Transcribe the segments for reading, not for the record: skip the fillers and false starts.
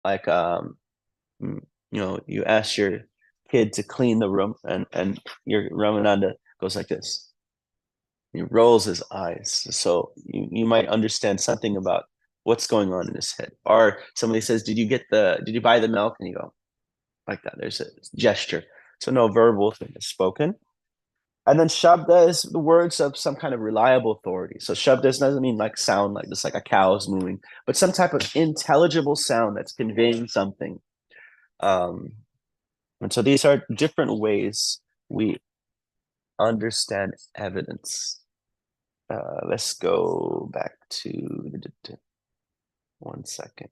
Like you ask your kid to clean the room, and your Ramananda goes like this. He rolls his eyes. So you might understand something about what's going on in his head. Or somebody says, did you buy the milk? And you go like that. There's a gesture. So no verbal thing is spoken. And then Shabda is the words of some kind of reliable authority. So Shabda doesn't mean like sound, like just like a cow is moving, but some type of intelligible sound that's conveying something. Um, and so these are different ways we understand evidence. Let's go back to 1 second.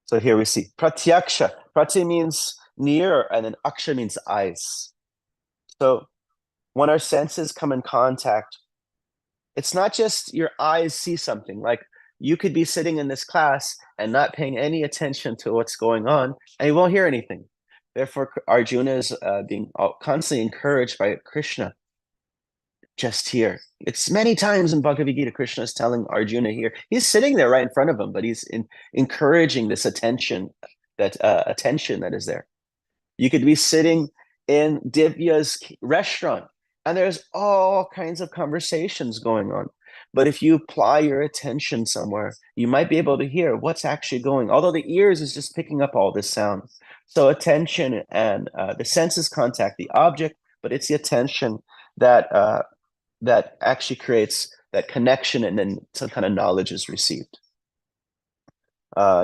So here we see pratyaksha. Pratya means near, and then aksha means eyes. So when our senses come in contact, it's not just your eyes see something. Like you could be sitting in this class and not paying any attention to what's going on, and you won't hear anything. Therefore, Arjuna is being constantly encouraged by Krishna. Just here, it's many times in Bhagavad Gita, Krishna is telling Arjuna here. He's sitting there right in front of him, but he's encouraging this attention that is there. You could be sitting in Divya's restaurant, and there's all kinds of conversations going on. But if you apply your attention somewhere, you might be able to hear what's actually going. Although the ears is just picking up all this sound. So attention and the senses contact the object, but it's the attention that actually creates that connection, and then some kind of knowledge is received.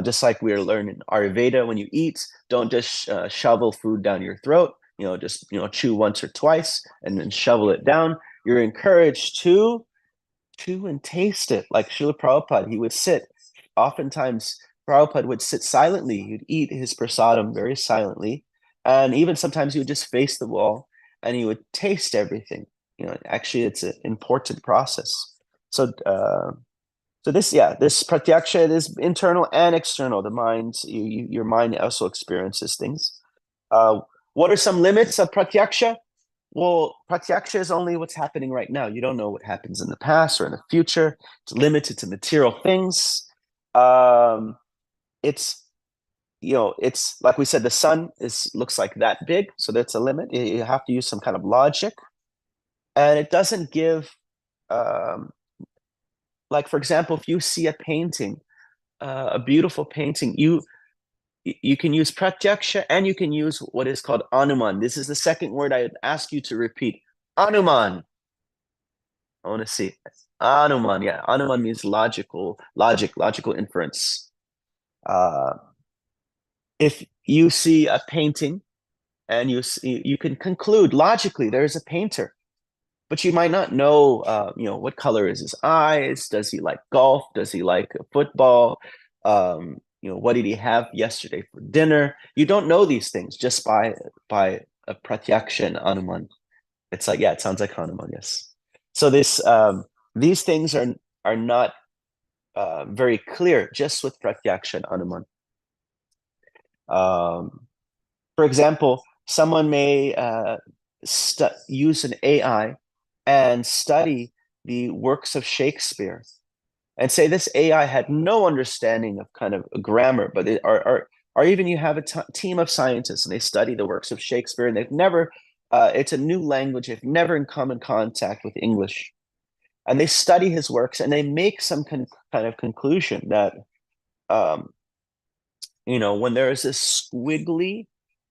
Just like we're learning Ayurveda, when you eat, don't just shovel food down your throat. Just chew once or twice and then shovel it down. You're encouraged to chew and taste it. Like Srila Prabhupada, he would sit. Oftentimes, Prabhupada would sit silently. He'd eat his prasadam very silently, and even sometimes he would just face the wall and he would taste everything. Actually, it's an important process. So, this pratyaksha is internal and external. The mind, your mind also experiences things. Uh, what are some limits of pratyaksha? Well, pratyaksha is only what's happening right now. You don't know what happens in the past or in the future. It's limited to material things. Um, it's it's like we said, the sun looks like that big, so that's a limit. You have to use some kind of logic, and it doesn't give um, like for example, if you see a painting, a beautiful painting, you can use pratyaksha and you can use what is called anuman. This is the second word I would ask you to repeat. Anuman. I want to see. Anuman, yeah. Anuman means logical inference. Uh, if you see a painting and you can conclude logically there's a painter, but you might not know, what color is his eyes? Does he like golf? Does he like football? What did he have yesterday for dinner? You don't know these things just by a pratyaksha and anuman. It's like, yeah, it sounds like Hanuman, yes. So these things are not very clear just with pratyaksha and anuman. For example, someone may use an AI and study the works of Shakespeare and say this AI had no understanding of kind of grammar, but or even you have a team of scientists and they study the works of Shakespeare and they've never, it's a new language, they've never come in contact with English. And they study his works and they make some kind of conclusion that, um, when there is this squiggly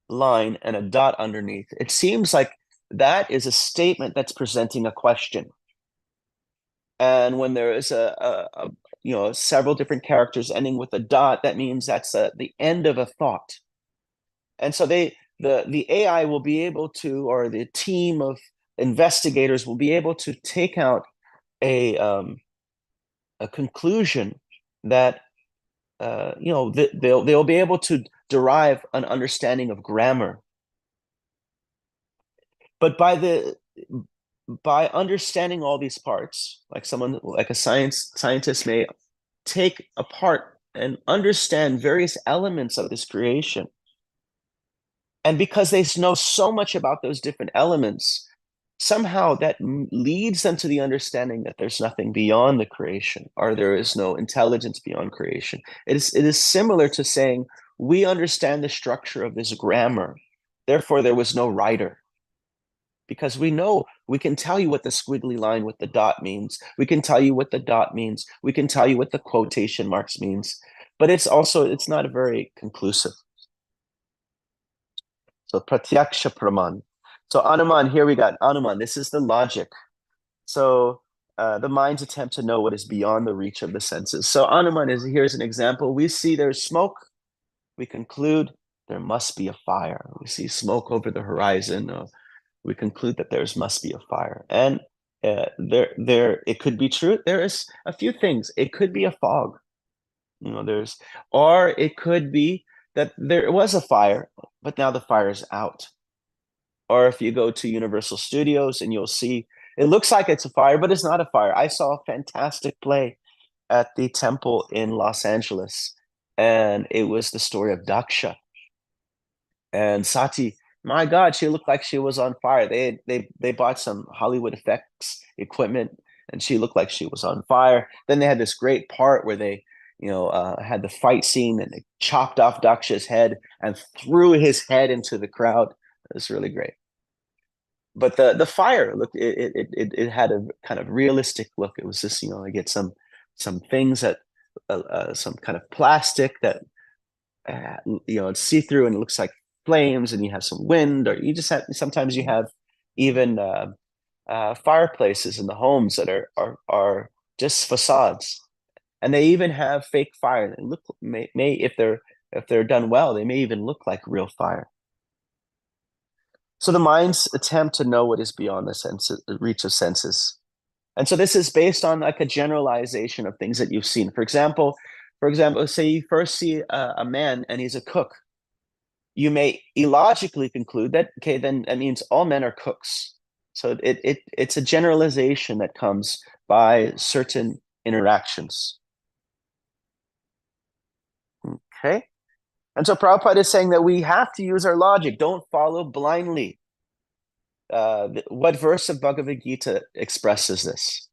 line and a dot underneath, it seems like that is a statement that's presenting a question. And when there is several different characters ending with a dot, that means that's the end of a thought. And so the AI will be able to, or the team of investigators will be able to take out a conclusion that they'll be able to derive an understanding of grammar. But by understanding all these parts, like someone like a scientist may take apart and understand various elements of this creation. And because they know so much about those different elements, somehow that leads them to the understanding that there's nothing beyond the creation, or there is no intelligence beyond creation. It is similar to saying, we understand the structure of this grammar, therefore there was no writer. Because we know, we can tell you what the squiggly line with the dot means. We can tell you what the dot means. We can tell you what the quotation marks means. But it's not very conclusive. So pratyaksha praman. So Anuman, here we got Anuman. This is the logic. So the mind's attempt to know what is beyond the reach of the senses. So Anuman here's an example. We see there's smoke. We conclude there must be a fire. We see smoke over the horizon. We conclude that there must be a fire. And it could be true. There is a few things. It could be a fog. Or it could be that there was a fire, but now the fire is out. Or if you go to Universal Studios and you'll see, it looks like it's a fire, but it's not a fire. I saw a fantastic play at the temple in Los Angeles, and it was the story of Daksha. And Sati, my God, she looked like she was on fire. They bought some Hollywood effects equipment, and she looked like she was on fire. Then they had this great part where they, had the fight scene, and they chopped off Daksha's head and threw his head into the crowd. It was really great. But the fire look, it had a kind of realistic look. It was just, I get some things that some kind of plastic that it's see through and it looks like flames, and you have some wind, or sometimes you have even fireplaces in the homes that are just facades, and they even have fake fire. They look may if they're done well, they may even look like real fire. So the mind's attempt to know what is beyond the reach of senses. And so this is based on like a generalization of things that you've seen. For example, say you first see a man and he's a cook. You may illogically conclude that, okay, then that means all men are cooks. So it's a generalization that comes by certain interactions. Okay. And so Prabhupada is saying that we have to use our logic. Don't follow blindly. What verse of Bhagavad Gita expresses this?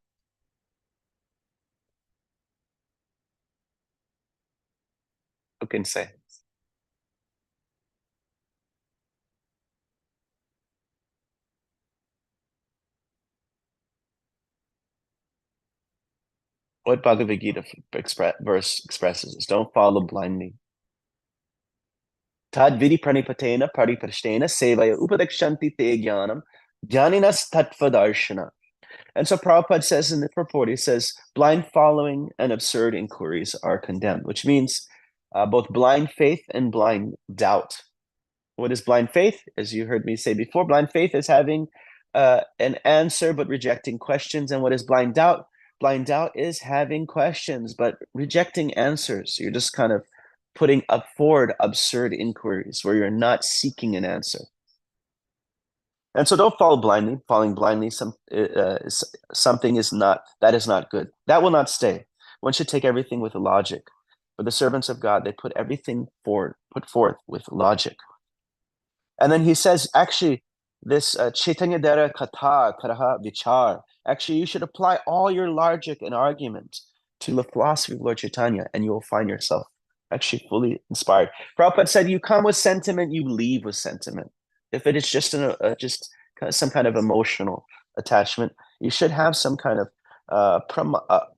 Who can say? What Bhagavad Gita verse expresses this? Don't follow blindly. Tad vidi pranipatena pariprashtena sevaya upadakshanti te jnanam jnaninas tattvadarshana. And so Prabhupada says in the purport, he says, blind following and absurd inquiries are condemned, which means both blind faith and blind doubt. What is blind faith? As you heard me say before, blind faith is having an answer but rejecting questions. And what is blind doubt? Blind doubt is having questions but rejecting answers. You're just kind of putting up forward absurd inquiries where you're not seeking an answer. And so don't follow blindly. Following blindly, something is not good. That will not stay. One should take everything with logic. For the servants of God, they put everything put forth with logic. And then he says, actually, this Caitanya Dara Katha Karaha Vichar. Actually, you should apply all your logic and argument to the philosophy of Lord Chaitanya, and you will find yourself actually fully inspired. Prabhupada said, you come with sentiment, you leave with sentiment. If it is just some kind of emotional attachment, you should have some kind of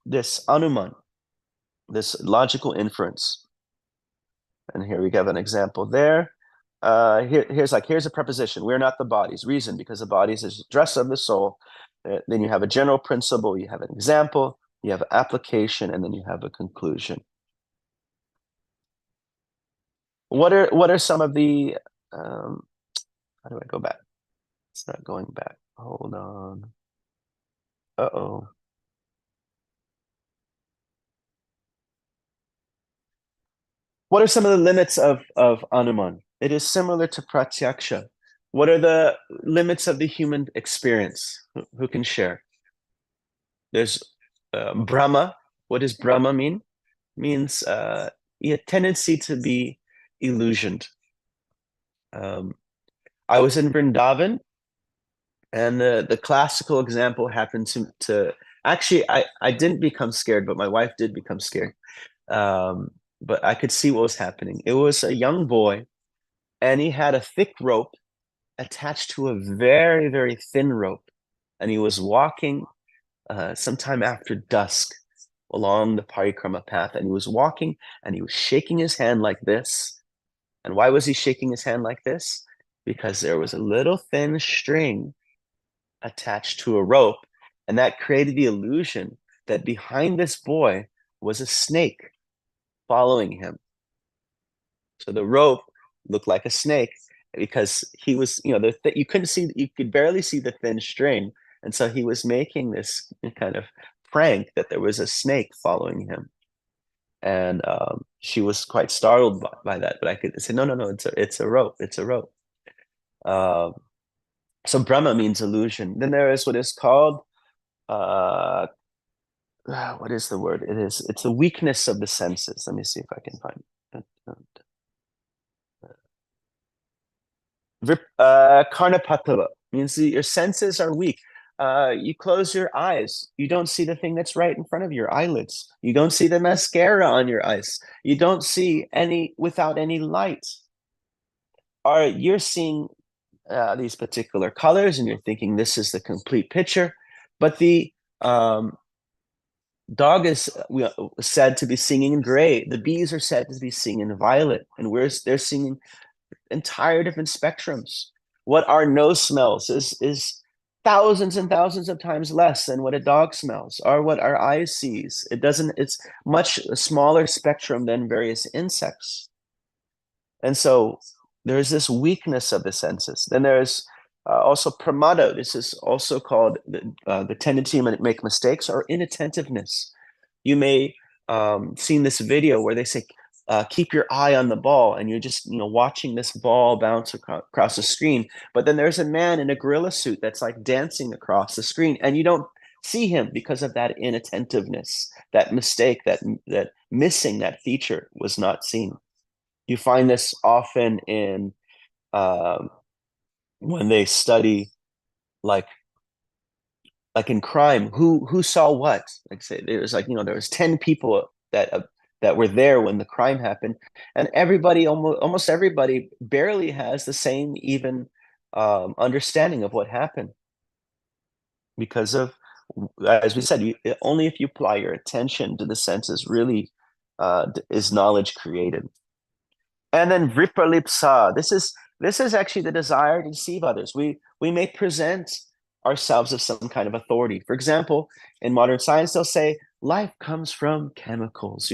this anuman, this logical inference. And here we have an example there. Here's a preposition. We're not the bodies. Reason, because the bodies is dress of the soul. Then you have a general principle. You have an example. You have an application, and then you have a conclusion. What are some of the how do I go back? It's not going back. Hold on. Uh-oh. What are some of the limits of Anuman? It is similar to Pratyaksha. What are the limits of the human experience? Who can share? There's Brahma. What does Brahma mean? It means a tendency to be illusioned. I was in Vrindavan, And the classical example happened to actually, I didn't become scared, but my wife did become scared. Um, but I could see what was happening. It was a young boy, and he had a thick rope attached to a very, very thin rope. And he was walking sometime after dusk along the parikrama path. And he was walking and he was shaking his hand like this. And why was he shaking his hand like this? Because there was a little thin string attached to a rope. And that created the illusion that behind this boy was a snake following him. So the rope looked like a snake because he was, you couldn't see, you could barely see the thin string. And so he was making this kind of prank that there was a snake following him. And she was quite startled by that. But I could say, no, no, no, it's a rope. It's a rope. Um, so Brahma means illusion. Then there is what is called, uh, what is the word? It's the weakness of the senses. Let me see if I can find it. Karnapatava means your senses are weak. You close your eyes. You don't see the thing that's right in front of your eyelids. You don't see the mascara on your eyes. You don't see any without any light. Or you're seeing these particular colors and you're thinking this is the complete picture. But the dog is said to be singing in gray. The bees are said to be singing in violet. And they're singing entire different spectrums. What our nose smells is thousands and thousands of times less than what a dog smells, or what our eyes sees. It's much smaller spectrum than various insects. And so there's this weakness of the senses. Then there's also pramada. This is also called the tendency to make mistakes or inattentiveness. You may seen this video where they say, keep your eye on the ball, and you're just watching this ball bounce across the screen. But then there's a man in a gorilla suit that's like dancing across the screen, and you don't see him because of that inattentiveness, that mistake, that missing that feature was not seen. You find this often in when they study like in crime, who saw what. Like say there was there was 10 people that were there when the crime happened, and everybody, almost everybody, barely has the same even understanding of what happened, because of, as we said, only if you apply your attention to the senses really is knowledge created. And then vipralipsa. This is actually the desire to deceive others. We may present ourselves as some kind of authority. For example, in modern science, they'll say life comes from chemicals.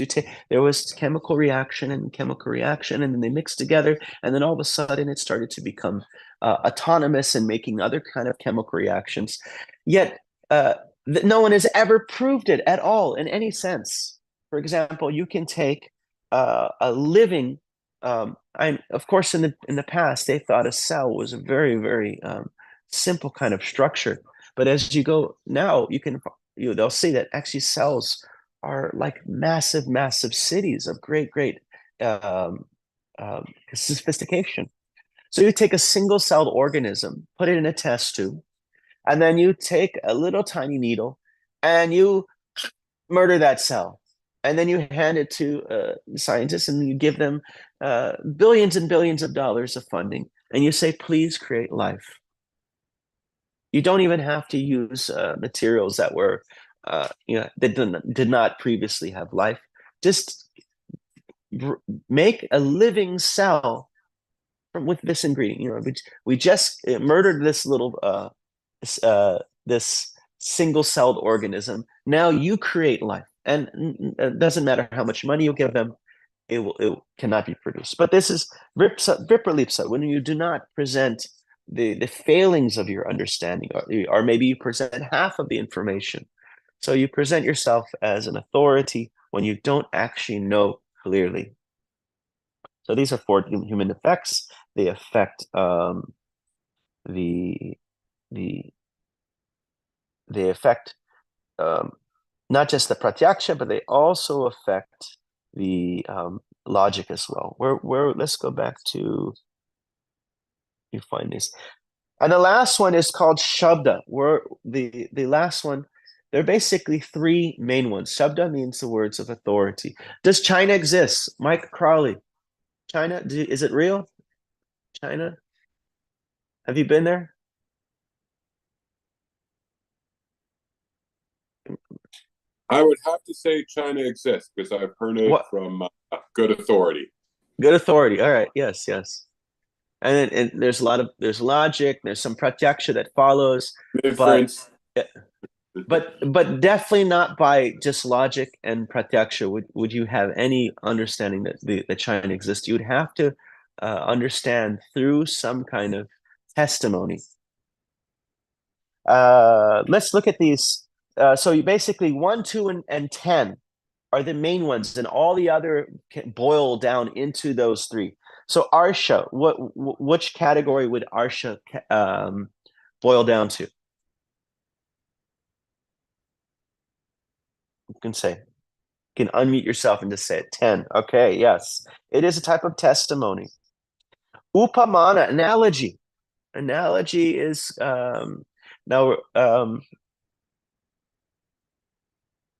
There was chemical reaction and chemical reaction, and then they mixed together, and then all of a sudden it started to become autonomous and making other kind of chemical reactions. Yet no one has ever proved it at all in any sense. For example, you can take a living of course, in the past, they thought a cell was a very, very simple kind of structure. But as you go now, they'll say that actually cells are like massive, massive cities of great, great um, sophistication. So you take a single-celled organism, put it in a test tube, and then you take a little tiny needle and you murder that cell. And then you hand it to scientists and you give them billions and billions of dollars of funding. And you say, please create life. You don't even have to use materials that were, that did not previously have life. Just make a living cell with this ingredient. We just murdered this little, this single-celled organism. Now you create life. And it doesn't matter how much money you give them, it cannot be produced. But this is vipralipsa, when you do not present the failings of your understanding, or maybe you present half of the information. So you present yourself as an authority when you don't actually know clearly. So these are 4 human effects. They affect the they affect not just the pratyaksha, but they also affect the logic as well. Let's go back to, you find this. And the last one is called Shabda. Where the last one, there are basically three main ones. Shabda means the words of authority. Does China exist? Mike Crowley. China, is it real? China? Have you been there? I would have to say China exists because I've heard it What? from good authority. Good authority. All right. Yes, yes. And there's a lot of there's logic, there's some pratyaksha that follows, but Inference. but definitely not by just logic and pratyaksha would you have any understanding that that China exists. You would have to understand through some kind of testimony. Let's look at these. So you basically 1, 2, and 10 are the main ones, and all the other can boil down into those three. So Arsha, which category would Arsha boil down to? You can say. You can unmute yourself and just say it. 10. Okay, yes. It is a type of testimony. Upamana, analogy. Analogy is now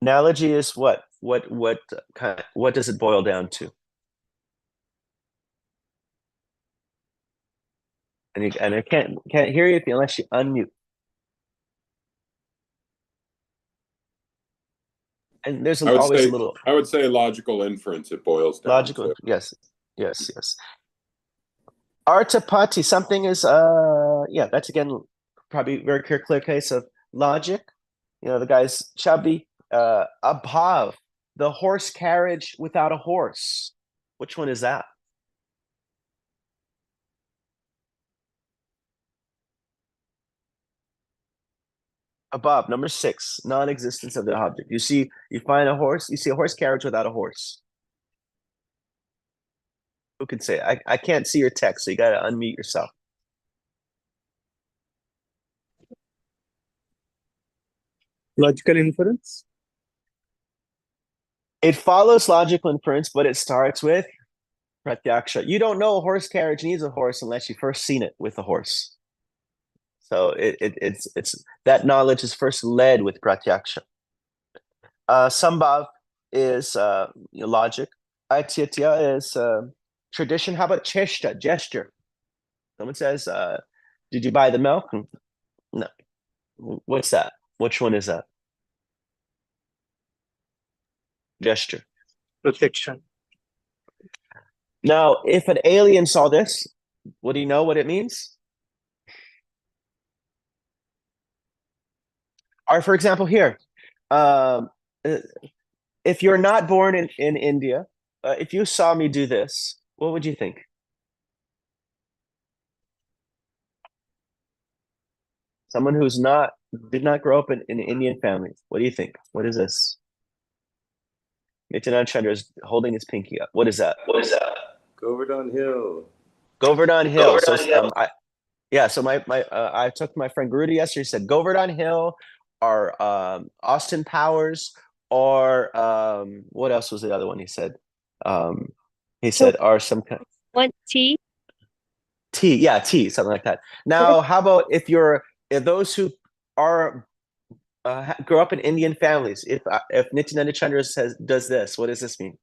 analogy is what? What does it boil down to? And I can't hear you unless you unmute. And there's always a little I would say logical inference. It boils down logical. to. Yes, yes, yes. Artapati, something is yeah, that's again probably very clear case of logic. You know, the guy's chubby. Abhav, the horse carriage without a horse. Which one is that? Above, number 6, non-existence of the object. You find a horse, you see a horse carriage without a horse. Who can say it? I can't see your text, so you got to unmute yourself. Logical inference? It follows logical inference, but it starts with pratyaksha. You don't know a horse carriage needs a horse unless you first seen it with a horse. So it's that knowledge is first led with pratyaksha. Sambhav is logic. Aititya is tradition. How about cheshta, gesture? Someone says, did you buy the milk? No. What's that? Which one is that? Gesture. Protection. Now, if an alien saw this, would he know what it means? Or, for example, here, if you're not born in India, if you saw me do this, what would you think? Someone who's did not grow up in an Indian family. What do you think? What is this? Nityananda Chandra is holding his pinky up. What is that? What is that? Govardhan Hill. Govardhan Hill. Govardhan So Hill. So I took my friend Guruji yesterday. He said Govardhan Hill, or Austin Powers, or what else was the other one? He said, are some kind. What tea? Tea, yeah, tea, something like that. Now, how about if those who are grow up in Indian families? If Nityananda Chandra does this, what does this mean?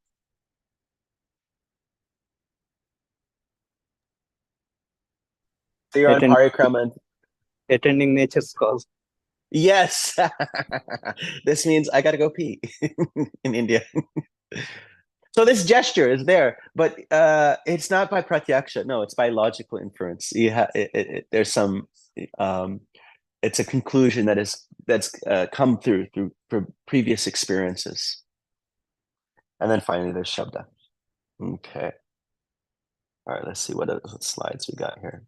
So you're on parikrama. Attending nature's cause. Yes, this means I gotta go pee in India. So this gesture is there, but it's not by pratyaksha. No, it's by logical inference. There's some. It's a conclusion that's come through previous experiences, and then finally there's shabda. Okay. All right. Let's see what slides we got here.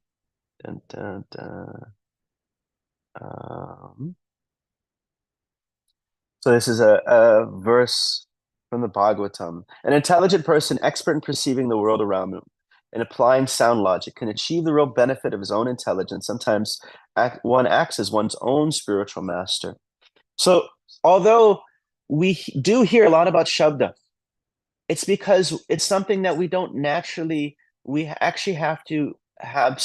Dun, dun, dun. So this is a verse from the Bhagavatam. An intelligent person, expert in perceiving the world around him and applying sound logic, can achieve the real benefit of his own intelligence. Sometimes one acts as one's own spiritual master. So although we do hear a lot about Shabda, it's because it's something that we don't naturally, we actually have to have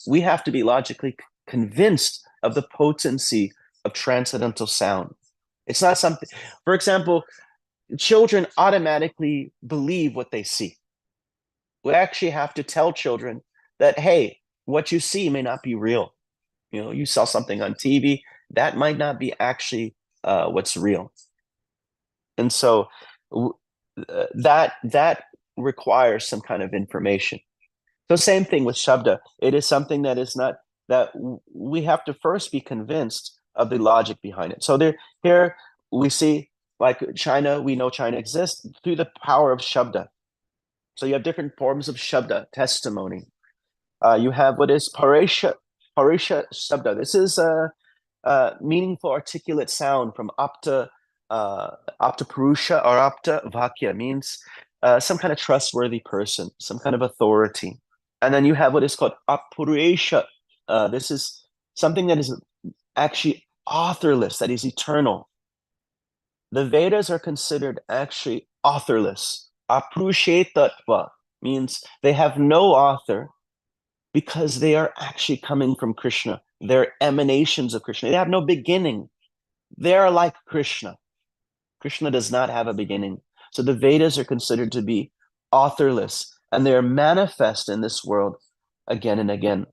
we have to be logically convinced of the potency of transcendental sound. It's not something, for example, children automatically believe what they see. We actually have to tell children that, hey, what you see may not be real. You know, you saw something on TV, that might not be actually what's real. And so that requires some kind of information. So same thing with Shabda. It is something that is not, that we have to first be convinced of the logic behind it. So here we see, like China, we know China exists through the power of Shabda. So you have different forms of Shabda, testimony. You have what is Parisha Shabda. This is a meaningful articulate sound from Apta Purusha or Apta Vakya, means some kind of trustworthy person, some kind of authority. And then you have what is called Apuresha. This is something that is actually authorless, that is eternal. The Vedas are considered actually authorless. Apurushetatva means they have no author because they are actually coming from Krishna. They're emanations of Krishna. They have no beginning. They are like Krishna. Krishna does not have a beginning. So the Vedas are considered to be authorless, and they're manifest in this world again and again.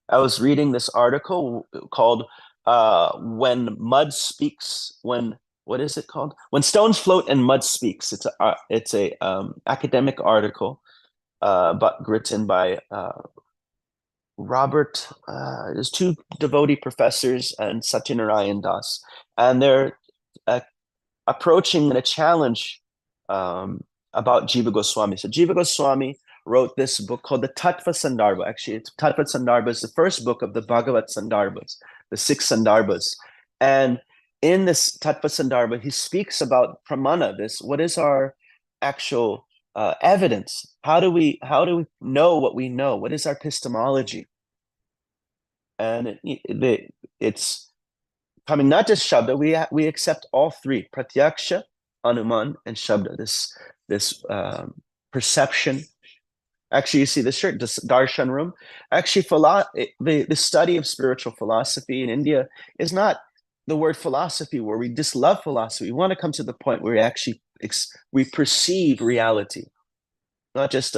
I was reading this article called When Mud Speaks, what is it called? When Stones Float and Mud Speaks. It's a academic article written by Robert, there's two devotee professors and Satyanarayan Das, and they're approaching a challenge about Jiva Goswami. So Jiva Goswami wrote this book called the Tattva Sandarbha. Actually, Tattva Sandarbha is the first book of the Bhagavat Sandarbhas, the 6 Sandarbhas. And in this Tattva Sandarbha, he speaks about pramana, what is our actual evidence? How do we know what we know? What is our epistemology? And it's coming not just Shabda, we accept all three, Pratyaksha, Anuman, and Shabda, this perception. Actually, you see this shirt, this Darshan room. Actually, the study of spiritual philosophy in India is not the word philosophy where we just love philosophy. We want to come to the point where we actually we perceive reality, not just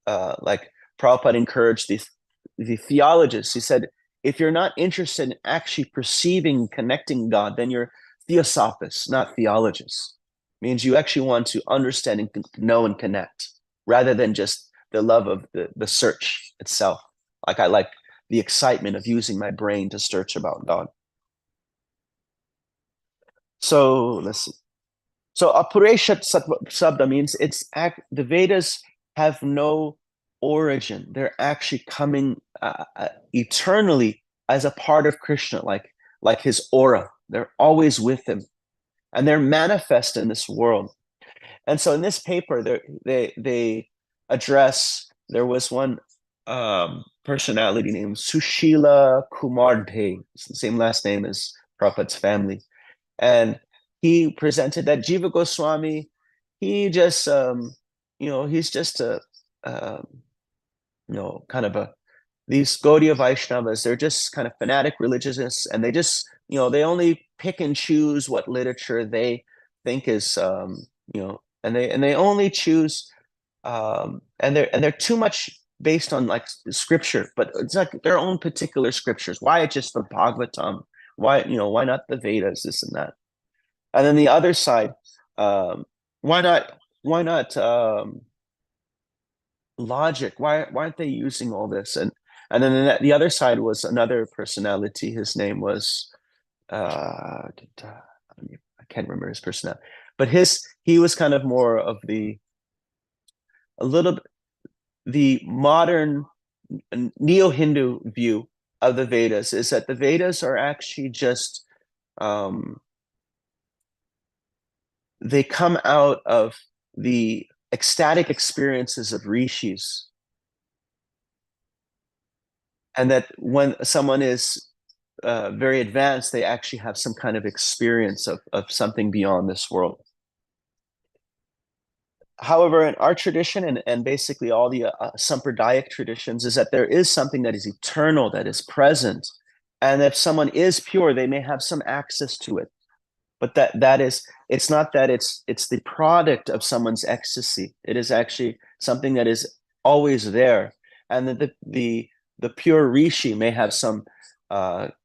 like Prabhupada encouraged the theologists. He said, if you're not interested in actually perceiving, connecting God, then you're theosophists, not theologists. It means you actually want to understand and know and connect, rather than just the love of the search itself. Like I like the excitement of using my brain to search about God. So let's see. So Apuresha Sabda means the Vedas have no origin. They're actually coming eternally as a part of Krishna, like his aura. They're always with him, and they're manifest in this world. And so in this paper, they address, there was one personality named Sushila Kumardhe, it's the same last name as Prabhupada's family. And he presented that Jiva Goswami, he just, he's just these Gaudiya Vaishnavas, they're just kind of fanatic religionists, and they just, they only pick and choose what literature they think is, and they only choose, and they're too much based on like scripture, but it's like their own particular scriptures. Why just the Bhagavatam? Why not the Vedas, this and that? And then the other side, why not logic? Why aren't they using all this? And then the other side was another personality. His name was I can't remember his personality, but he was kind of more of the modern neo-Hindu view of the Vedas, is that the Vedas are actually just they come out of the ecstatic experiences of rishis, and that when someone is very advanced, they actually have some kind of experience of something beyond this world. However, in our tradition and basically all the Sampradaya traditions is that there is something that is eternal, that is present. And if someone is pure, they may have some access to it. But that is, it's not that it's the product of someone's ecstasy. It is actually something that is always there. And that the pure rishi may have some,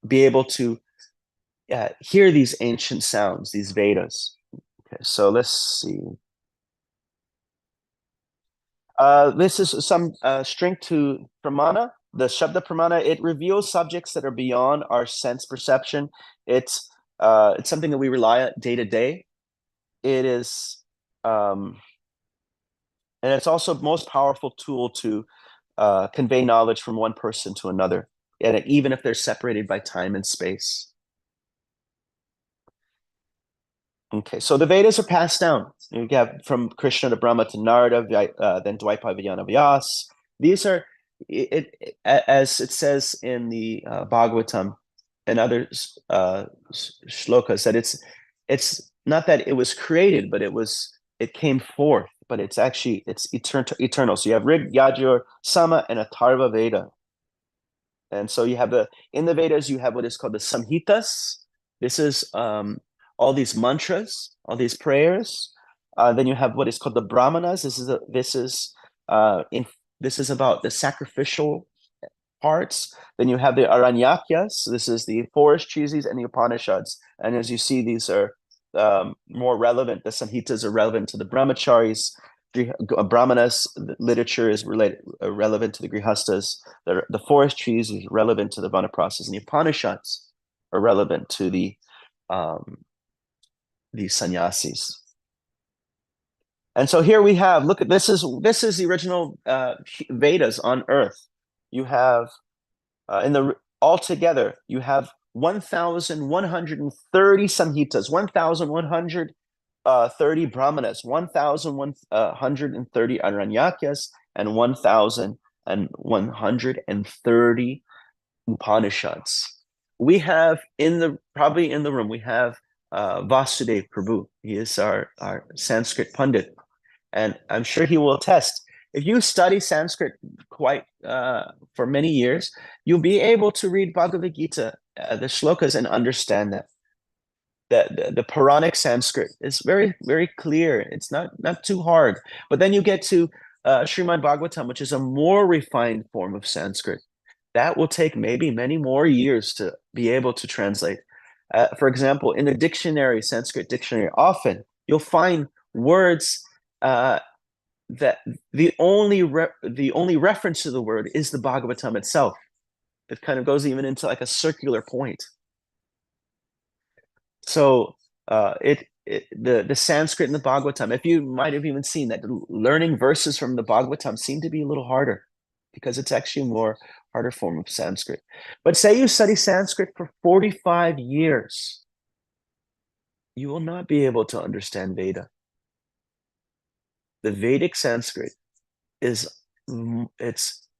be able to hear these ancient sounds, these Vedas. Okay, so let's see. This is some strength to pramana. The Shabda pramana, it reveals subjects that are beyond our sense perception. It's something that we rely on day to day. It is, and it's also the most powerful tool to convey knowledge from one person to another, and even if they're separated by time and space. Okay, so the Vedas are passed down. You have from Krishna to Brahma to Narada, then Dvaipavayana Vyas. These are, as it says in the Bhagavatam and other shlokas, that it's not that it was created, but it came forth. But it's actually eternal. So you have Rig, Yajur, Sama, and Atharva Veda. And so you have in the Vedas you have what is called the Samhitas. This is all these mantras, all these prayers. Then you have what is called the Brahmanas. This is about the sacrificial parts. Then you have the Aranyakyas. This is the forest treatises and the Upanishads. And as you see, these are more relevant. The Samhitas are relevant to the Brahmacharis. Brahmanas literature is relevant to the Grihastas. The forest trees is relevant to the Vanaprasthas, and the Upanishads are relevant to the sannyasis. And so here we have, look at this is the original Vedas on earth. You have altogether you have 1,130 samhitas, 1,130 brahmanas, 1,130 aranyakyas, and 1,130 upanishads. We have probably in the room, we have Vasudev Prabhu. He is our Sanskrit Pundit. And I'm sure he will attest. If you study Sanskrit quite for many years, you'll be able to read Bhagavad Gita, the shlokas, and understand that. The Puranic Sanskrit is very, very clear. It's not too hard. But then you get to Srimad Bhagavatam, which is a more refined form of Sanskrit. That will take maybe many more years to be able to translate. For example, in the dictionary, Sanskrit dictionary, often you'll find words that the only reference to the word is the Bhagavatam itself. It kind of goes even into like a circular point. So the Sanskrit and the Bhagavatam, if you might have even seen that learning verses from the Bhagavatam seem to be a little harder because it's actually a more harder form of Sanskrit. But say you study Sanskrit for 45 years, you will not be able to understand Veda. The Vedic Sanskrit it's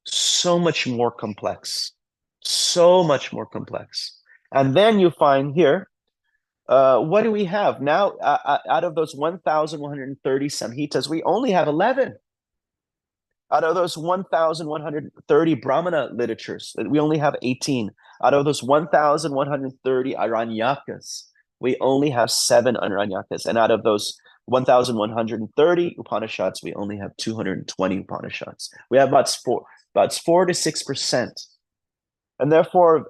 so much more complex, so much more complex. And then you find here, what do we have now? Out of those 1,130 samhitas, we only have 11. Out of those 1,130 Brahmana literatures, we only have 18. Out of those 1,130 Aranyakas, we only have 7 Aranyakas. And out of those 1,130 Upanishads, we only have 220 Upanishads. We have about 4 to 6%. And therefore,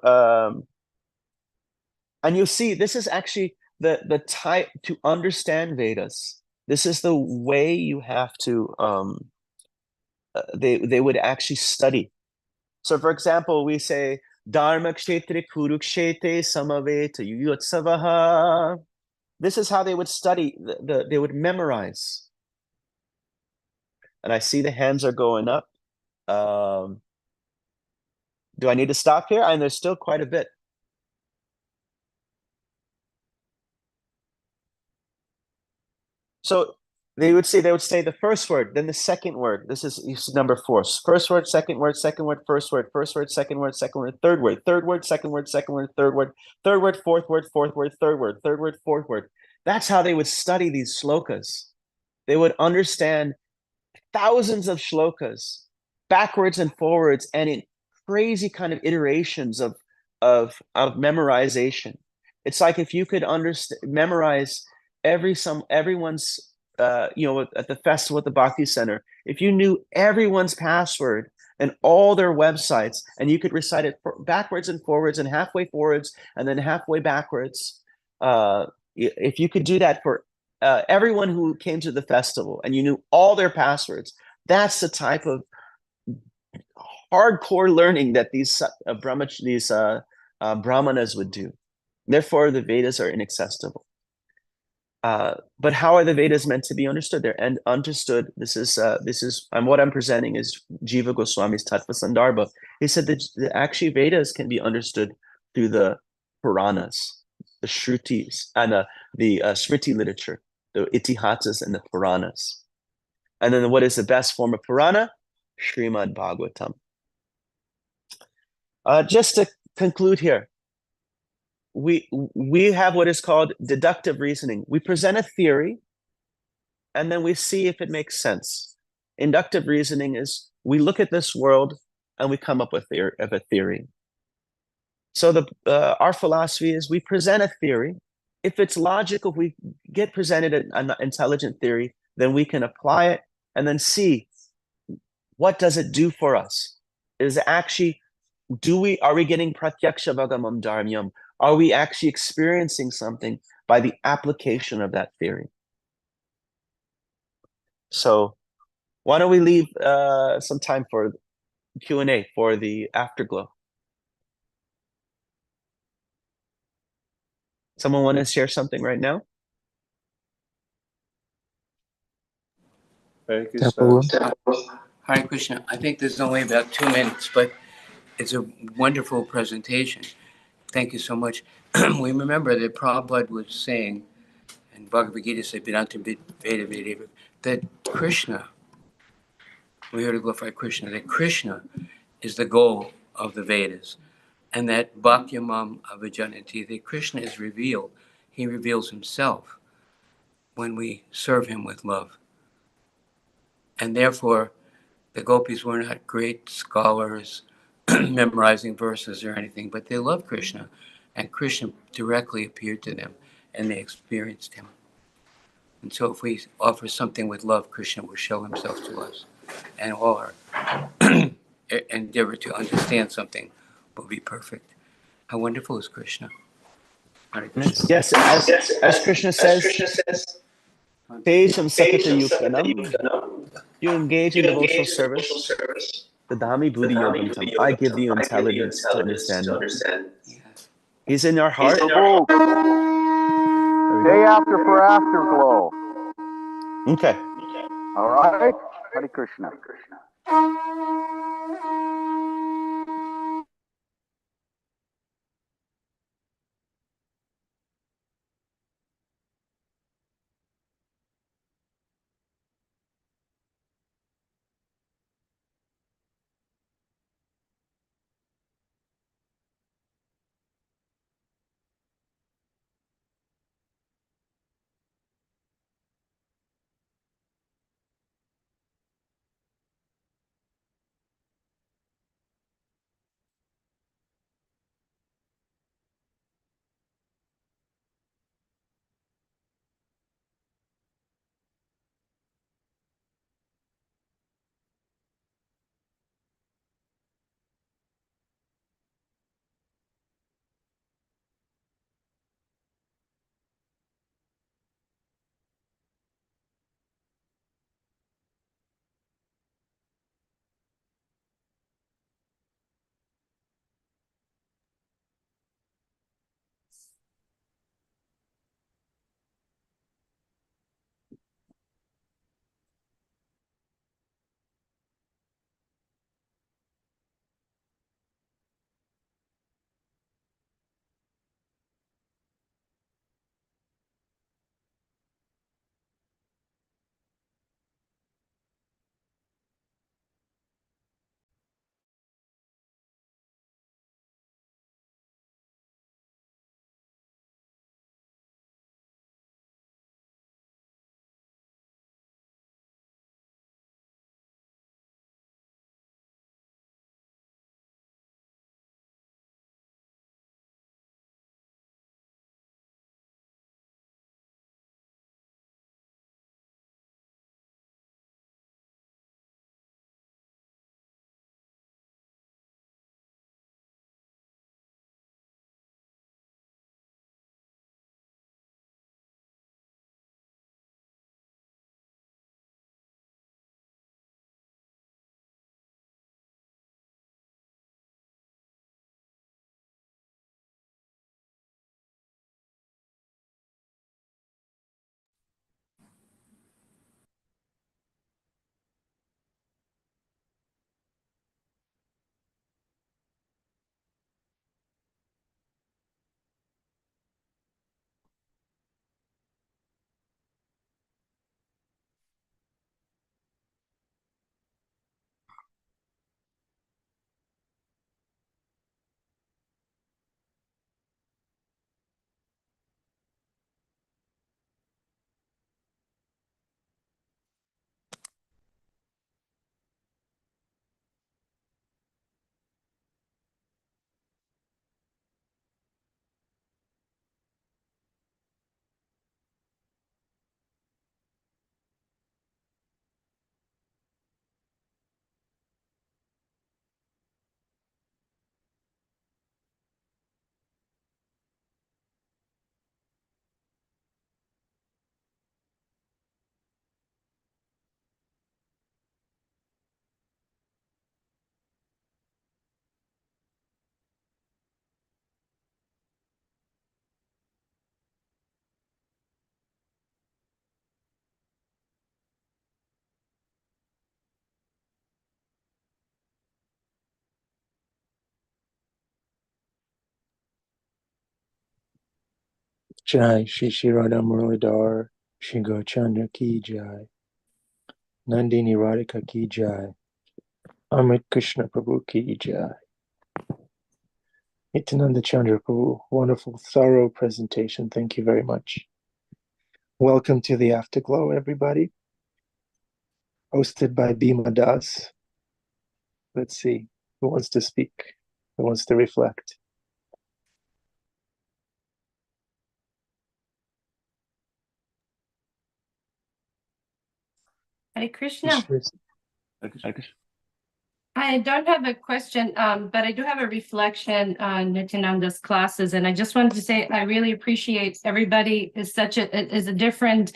and you see, this is actually the type to understand Vedas. This is the way you have to, they would actually study. So for example, we say, Dharma kshetre kurukshetre samaveta yuyotsavaha. This is how they would study, they would memorize. And I see the hands are going up. Do I need to stop here? And there's still quite a bit. So they would say the first word, then the second word. This is number 4. First word, second word, second word, first word, second word, third word, second word, third word, fourth word, third word, fourth word. That's how they would study these shlokas. They would understand thousands of shlokas backwards and forwards and in crazy kind of iterations of memorization. It's like if you could memorize everyone's at the festival at the Bhakti Center, if you knew everyone's password and all their websites, and you could recite it backwards and forwards and halfway forwards and then halfway backwards. If you could do that for everyone who came to the festival and you knew all their passwords, that's the type of hardcore learning that these brahmanas would do. Therefore, the Vedas are inaccessible. But how are the Vedas meant to be understood? They're understood. This is and what I'm presenting is Jiva Goswami's Tattva Sandarbha. He said that actually Vedas can be understood through the Puranas, the Shrutis, and the Smriti literature, the Itihasas and the Puranas. And then what is the best form of Purana? Srimad Bhagavatam. Just to conclude here, we have what is called deductive reasoning. We present a theory, and then we see if it makes sense. Inductive reasoning is we look at this world and we come up with a theory. So our philosophy is we present a theory. If it's logical, we get presented an intelligent theory, then we can apply it and then see what does it do for us. Is it actually, are we getting pratyaksha vagamam dharmyam? Are we actually experiencing something by the application of that theory? So why don't we leave some time for Q&A for the afterglow? Someone want to share something right now? Hare Krishna. Hare Krishna. I think there's only about 2 minutes, but it's a wonderful presentation. Thank you so much. We remember that Prabhupada was saying, and Bhagavad Gita said, Vedanta Veda Veda, that Krishna, we heard to glorify Krishna, that Krishna is the goal of the Vedas, and that Bhaktyamam Avajanati, that Krishna is revealed. He reveals himself when we serve him with love. And therefore, the gopis were not great scholars memorizing verses or anything, but they loved Krishna, and Krishna directly appeared to them, and they experienced him. And so if we offer something with love, Krishna will show himself to us, and all our endeavor to understand something will be perfect. How wonderful is Krishna? Hare Krishna. Yes, as Krishna says, Tejam Sakata Yuktanam, you engage in devotional service. The Dhammi Buddhi Yogam Tam. I give you intelligence to understand me. Yes. He's in our heart. Prabhu, day after for afterglow. Okay. All right? Hare Krishna. Jai Shri Shri Radha Muralidhar Shri Gaur Chandra Ki Jai Nandini Radhika Ki Jai Amit Krishna Prabhu Ki Jai. Nityananda Chandra Prabhu, wonderful, thorough presentation. Thank you very much. Welcome to the Afterglow, everybody. Hosted by Bhima Das. Let's see, who wants to speak? Who wants to reflect? Hare Krishna. Okay. I don't have a question, but I do have a reflection on Nityananda's classes, and I just wanted to say I really appreciate everybody is a different,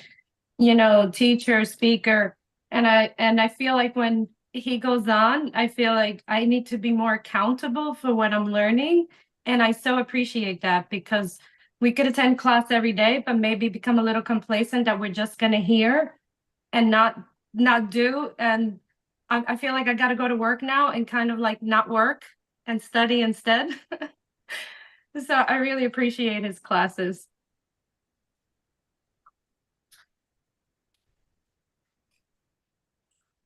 teacher, speaker, and I feel like when he goes on, I feel like I need to be more accountable for what I'm learning, and I so appreciate that because we could attend class every day, but maybe become a little complacent that we're just going to hear and not do. And I feel like I got to go to work now and kind of like not work and study instead. So I really appreciate his classes.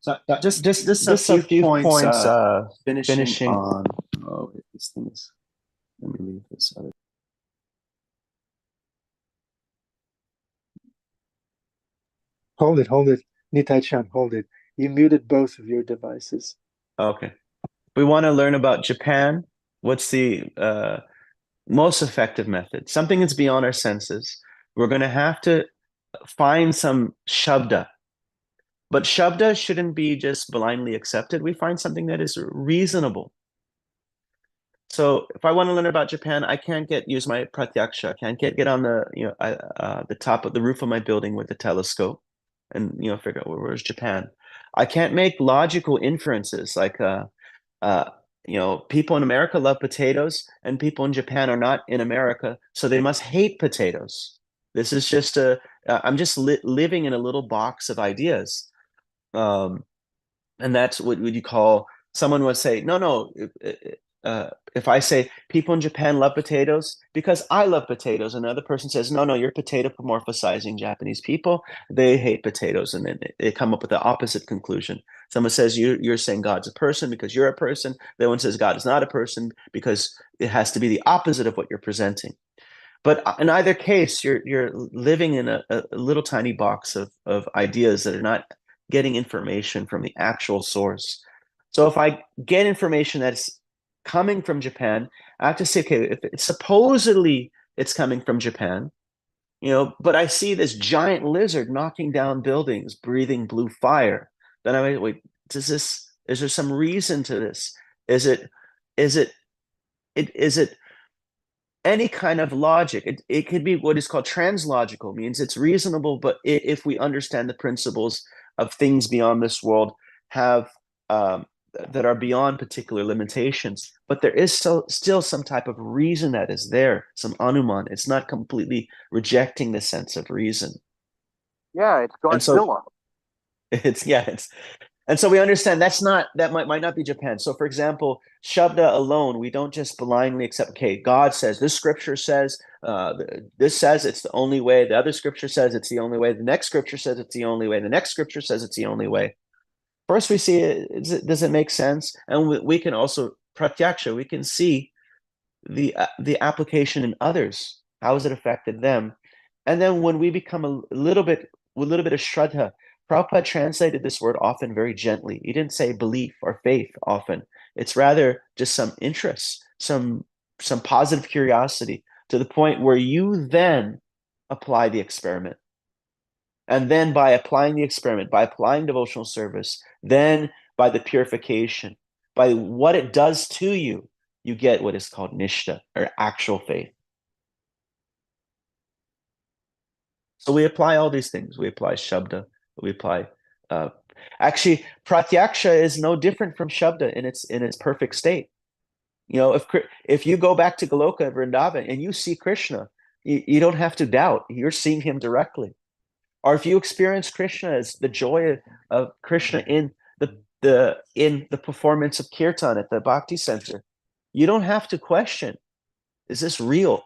So just a few points finishing on these things. Let me leave this other. Hold it. Nitai-chan, hold it. You muted both of your devices. Okay. We want to learn about Japan. What's the most effective method? Something that's beyond our senses. We're going to have to find some shabda. But shabda shouldn't be just blindly accepted. We find something that is reasonable. So if I want to learn about Japan, I can't use my pratyaksha. I can't get on the top of the roof of my building with a telescope and figure out where's Japan. I can't make logical inferences like people in America love potatoes and people in Japan are not in America, so they must hate potatoes. This is just I'm just living in a little box of ideas. And that's what would you call, someone would say, no, if I say people in Japan love potatoes because I love potatoes, another person says, no, you're potato-pomorphizing Japanese people. They hate potatoes. And then they come up with the opposite conclusion. Someone says you're saying God's a person because you're a person. The other one says God is not a person because it has to be the opposite of what you're presenting. But in either case, you're living in a little tiny box of ideas that are not getting information from the actual source. So if I get information that's coming from Japan, I have to say, okay, if supposedly it's coming from Japan, but I see this giant lizard knocking down buildings, breathing blue fire, then I wait, is there some reason to this? Is it any kind of logic? It could be what is called translogical, means it's reasonable, but if we understand the principles of things beyond this world have that are beyond particular limitations, but there is still some type of reason that is there, some anuman. It's not completely rejecting the sense of reason. Yeah, it's Godzilla. And so we understand that might not be Japan. So for example, shabda alone, we don't just blindly accept, okay, God says, this scripture says, this says it's the only way, the other scripture says it's the only way, the next scripture says it's the only way, the next scripture says it's the only way. First we see, does it make sense? And we can also, pratyaksha, we can see the application in others. How has it affected them? And then when we become a little bit of shraddha, Prabhupada translated this word often very gently. He didn't say belief or faith often. It's rather just some interest, some positive curiosity, to the point where you then apply the experiment. And then by applying the experiment, by applying devotional service, then by the purification, by what it does to you, you get what is called nishta, or actual faith. So we apply all these things. We apply shabda. We apply. Actually, pratyaksha is no different from shabda in its perfect state. If you go back to Goloka, Vrindavan, and you see Krishna, you don't have to doubt. You're seeing him directly. Or if you experience Krishna as the joy of Krishna in the performance of kirtan at the Bhakti Center, you don't have to question, is this real?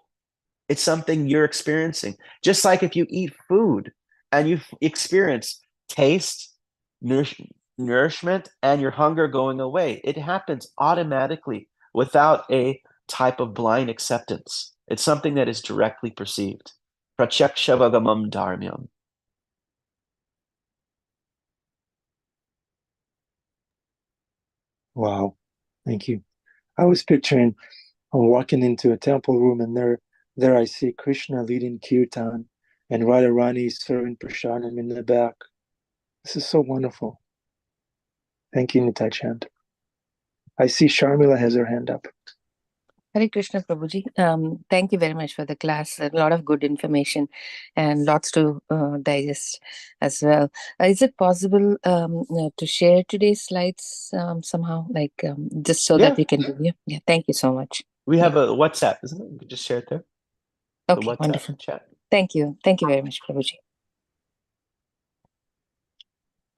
It's something you're experiencing. Just like if you eat food and you experience taste, nourishment, and your hunger going away, it happens automatically without a type of blind acceptance. It's something that is directly perceived. Pratyaksha dharmyam. Wow, thank you. I was picturing I'm walking into a temple room, and there I see Krishna leading kirtan and Radharani serving prasadam in the back. This is so wonderful. Thank you, Nityananda. I see Sharmila has her hand up. Hare Krishna Prabhuji. Thank you very much for the class. A lot of good information and lots to digest as well. Is it possible to share today's slides somehow, like just so that we can review? Yeah, thank you so much. We have a WhatsApp, isn't it? We could just share it there. Okay, The WhatsApp wonderful. chat. Thank you. Thank you very much, Prabhuji.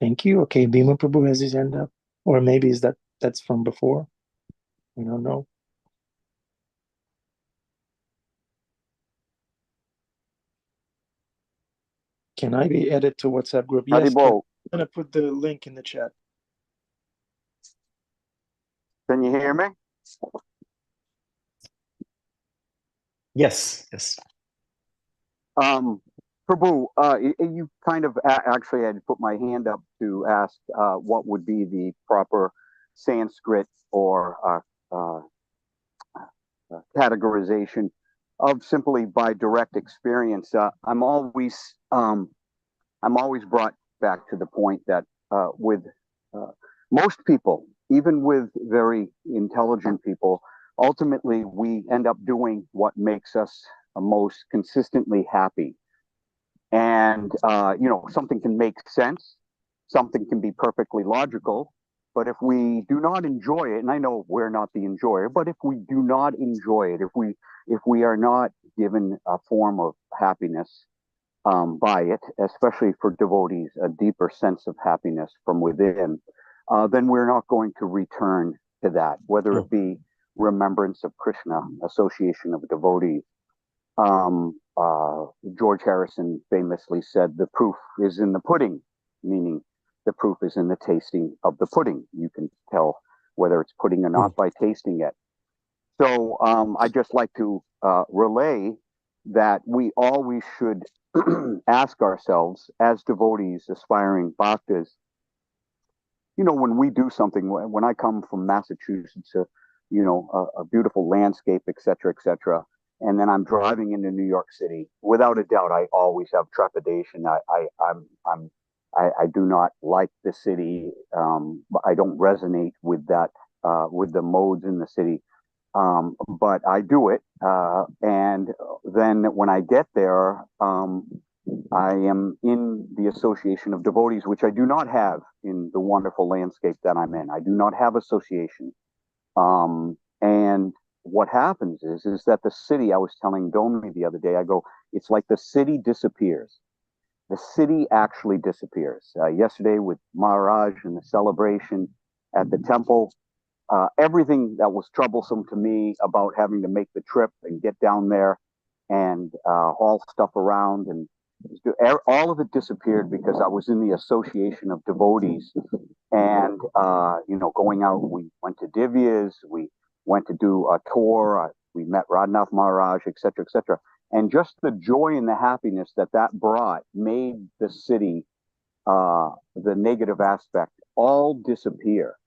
Thank you. Okay, Bhima Prabhu has his hand up. Or maybe that's from before. We don't know. Can I be added to WhatsApp group? Yes, I'm going to put the link in the chat. Can you hear me? Yes. Prabhu, you kind of actually had to put my hand up to ask what would be the proper Sanskrit or categorization of simply by direct experience. I'm always brought back to the point that with most people, even with very intelligent people, ultimately we end up doing what makes us most consistently happy. And something can make sense, something can be perfectly logical, but if we do not enjoy it, and I know we're not the enjoyer, but if we do not enjoy it, if we are not given a form of happiness by it, especially for devotees, a deeper sense of happiness from within, then we're not going to return to that, whether it be remembrance of Krishna, association of devotees. George Harrison famously said, the proof is in the pudding, meaning the proof is in the tasting of the pudding. You can tell whether it's pudding or not by tasting it. So I just like to relay that we always should ask ourselves as devotees, aspiring bhaktas, when we do something, when I come from Massachusetts, a beautiful landscape, et cetera, and then I'm driving into New York City, without a doubt, I always have trepidation. I do not like the city. I don't resonate with that, with the modes in the city. But I do it. And then when I get there, I am in the association of devotees, which I do not have in the wonderful landscape that I'm in. I do not have association. And what happens is that the city, I was telling Domi the other day, I go, it's like the city disappears. The city actually disappears. Yesterday with Maharaj and the celebration at the temple, everything that was troublesome to me about having to make the trip and get down there and haul stuff around, and all of it disappeared because I was in the association of devotees. And, going out, we went to Divya's, we went to do a tour, we met Radhanath Maharaj, et cetera, and just the joy and the happiness that brought made the city, the negative aspect, all disappear.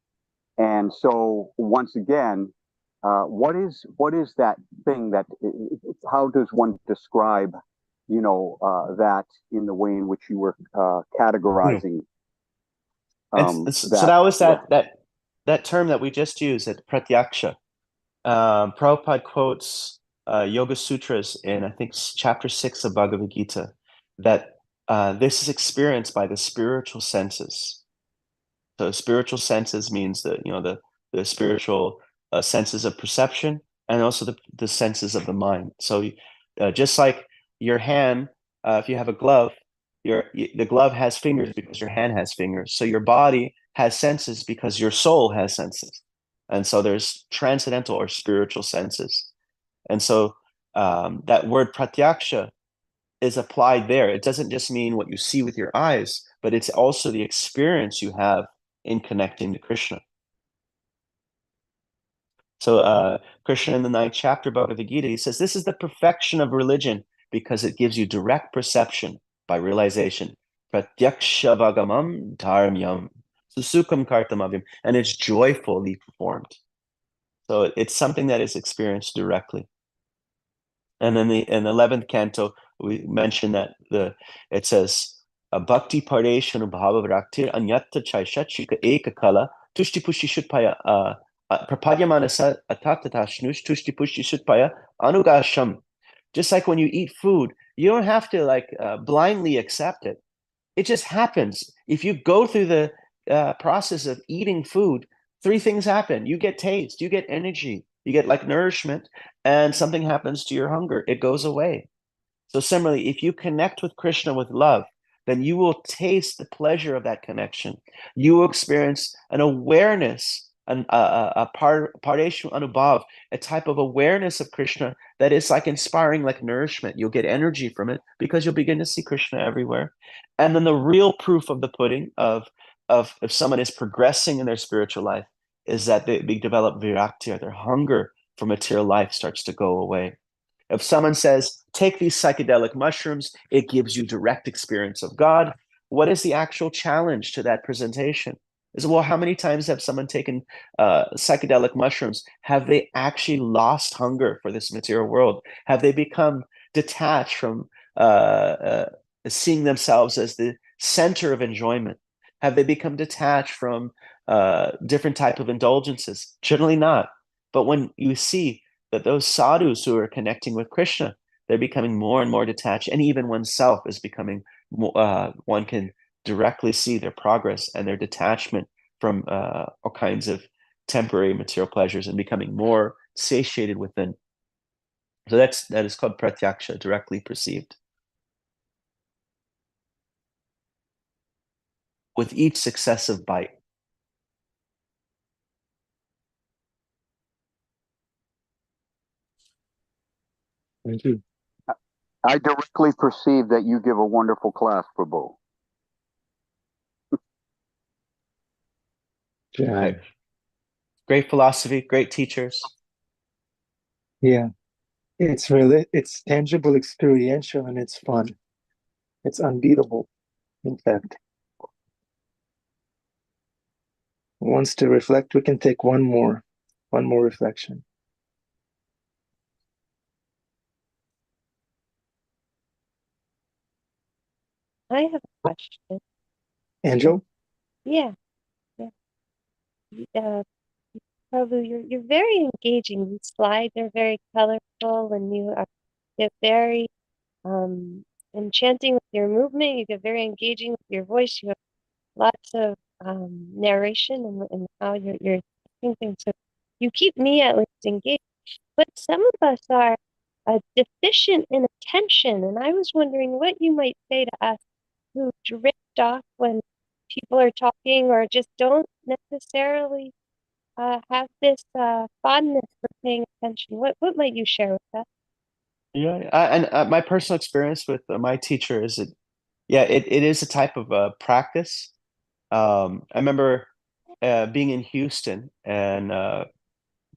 And so once again, what is that thing that, how does one describe, that in the way in which you were categorizing? So that was that term that we just used, that pratyaksha. Prabhupada quotes Yoga Sutras in, I think, chapter 6 of Bhagavad Gita, that this is experienced by the spiritual senses. So spiritual senses means the spiritual senses of perception, and also the senses of the mind. So just like your hand, if you have a glove, the glove has fingers because your hand has fingers. So your body has senses because your soul has senses. And so there's transcendental or spiritual senses. And so that word pratyaksha is applied there. It doesn't just mean what you see with your eyes, but it's also the experience you have in connecting to Krishna. So Krishna in the 9th chapter Bhagavad Gita, he says, this is the perfection of religion because it gives you direct perception by realization. Pratyaksha vagamam dharmyam susukam kartamavyam. And it's joyfully performed. So it's something that is experienced directly. And then in the 11th canto, we mentioned that it says, bhakti pareshanu bhava vraktir anyatta chaishachika eka kala tushti pushti shutpaya prapadyamanasa atatatashnush tushti pushti shutpaya anugasham. Just like when you eat food, you don't have to blindly accept it. It just happens. If you go through the process of eating food, 3 things happen. You get taste, you get energy, you get nourishment, and something happens to your hunger. It goes away. So similarly, if you connect with Krishna with love, then you will taste the pleasure of that connection. You will experience an awareness, a pareshu anubhav, a type of awareness of Krishna that is inspiring, like nourishment. You'll get energy from it because you'll begin to see Krishna everywhere. And then the real proof of the pudding of if someone is progressing in their spiritual life is that they develop virakti, or their hunger for material life starts to go away. If someone says, take these psychedelic mushrooms, it gives you direct experience of God, what is the actual challenge to that presentation? Is, well, how many times have someone taken psychedelic mushrooms? Have they actually lost hunger for this material world? Have they become detached from seeing themselves as the center of enjoyment? Have they become detached from different type of indulgences? Generally not. But when you see that those sadhus who are connecting with Krishna, they're becoming more and more detached, and even oneself is becoming more, one can directly see their progress and their detachment from all kinds of temporary material pleasures and becoming more satiated within. So that is called pratyaksha, directly perceived. With each successive bite. Thank you. I directly perceive that you give a wonderful class, Prabhu. Yeah. Great philosophy, great teachers. Yeah. It's tangible, experiential, and it's fun. It's unbeatable, in fact. Who wants to reflect? We can take one more reflection. I have a question. Angel? Yeah. Prabhu, you're very engaging. These slides are very colorful, and you get very enchanting with your movement. You get very engaging with your voice. You have lots of narration and how you're saying things. So you keep me at least engaged. But some of us are deficient in attention, and I was wondering what you might say to us who drift off when people are talking, or just don't necessarily have this fondness for paying attention. What might you share with us? Yeah, and my personal experience with my teacher is it is a type of practice. I remember being in Houston, and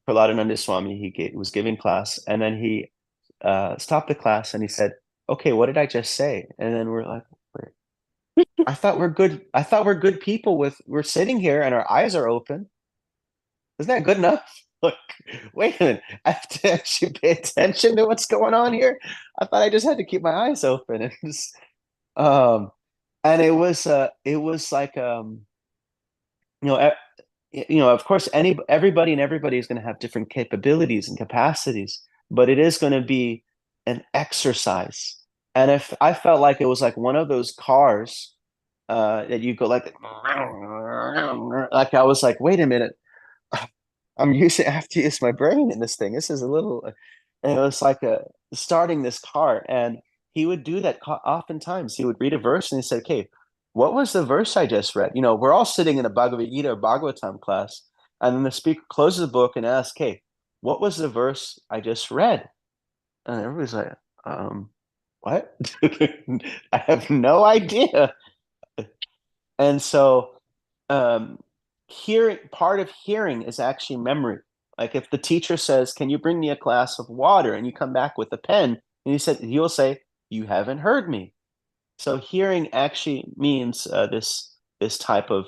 Prahladananda Swami, was giving class, and then he stopped the class and he said, "Okay, what did I just say?" And then we're like, "Wait, I thought we're good. I thought we're good people. We're sitting here and our eyes are open. Isn't that good enough?" Look, wait a minute. I have to actually pay attention to what's going on here. I thought I just had to keep my eyes open. And just, and it was like you know, of course, everybody is going to have different capabilities and capacities, but it is going to be an exercise. And if I felt like it was like one of those cars that you go like I was like, wait a minute, I have to use my brain in this thing. This is a little, and it was like starting this car. And he would do that oftentimes. He would read a verse and he said, "Okay, what was the verse I just read?" We're all sitting in a Bhagavad Gita or Bhagavatam class, and then the speaker closes the book and asks, "Hey, what was the verse I just read?" And everybody's like, what? I have no idea. And so part of hearing is actually memory. Like if the teacher says, can you bring me a glass of water? And you come back with a pen, and he'll say, you haven't heard me. So hearing actually means this type of,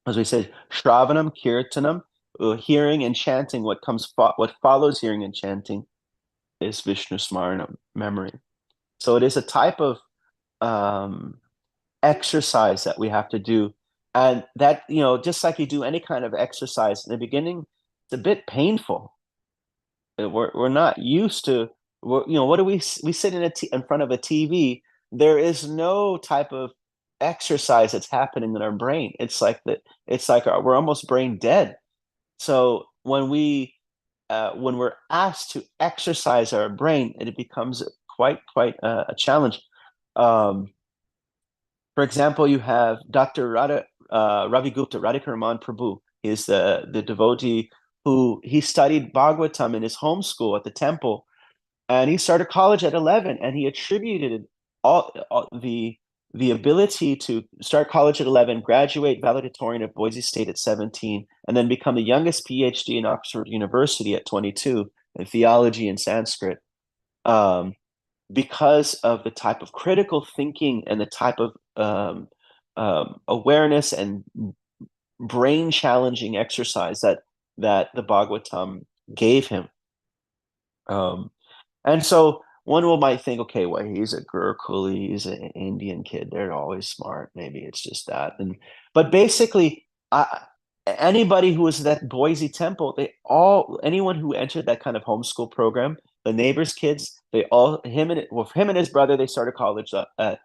as we said, shravanam, kirtanam, hearing and chanting. What follows hearing and chanting is Vishnu Smarana, memory. So it is a type of exercise that we have to do. And that, just like you do any kind of exercise in the beginning, it's a bit painful. We're not used to, what do we sit in front of a TV? There is no type of exercise that's happening in our brain. It's like we're almost brain dead. So when we're asked to exercise our brain, it becomes quite a challenge. For example, you have Dr. Ravi Gupta, Radhikaraman Prabhu. He is the devotee who he studied Bhagavatam in his home school at the temple, and he started college at 11, and he attributed all the ability to start college at 11, graduate valedictorian of Boise State at 17, and then become the youngest PhD in Oxford University at 22 in theology and Sanskrit, because of the type of critical thinking and the type of awareness and brain challenging exercise that the Bhagavatam gave him. And so one might think, okay, well, he's a Gurukul, he's an Indian kid, they're always smart, maybe it's just that. But basically, anybody who was at that Boise temple, anyone who entered that kind of homeschool program, the neighbors' kids, him and his brother, they started college at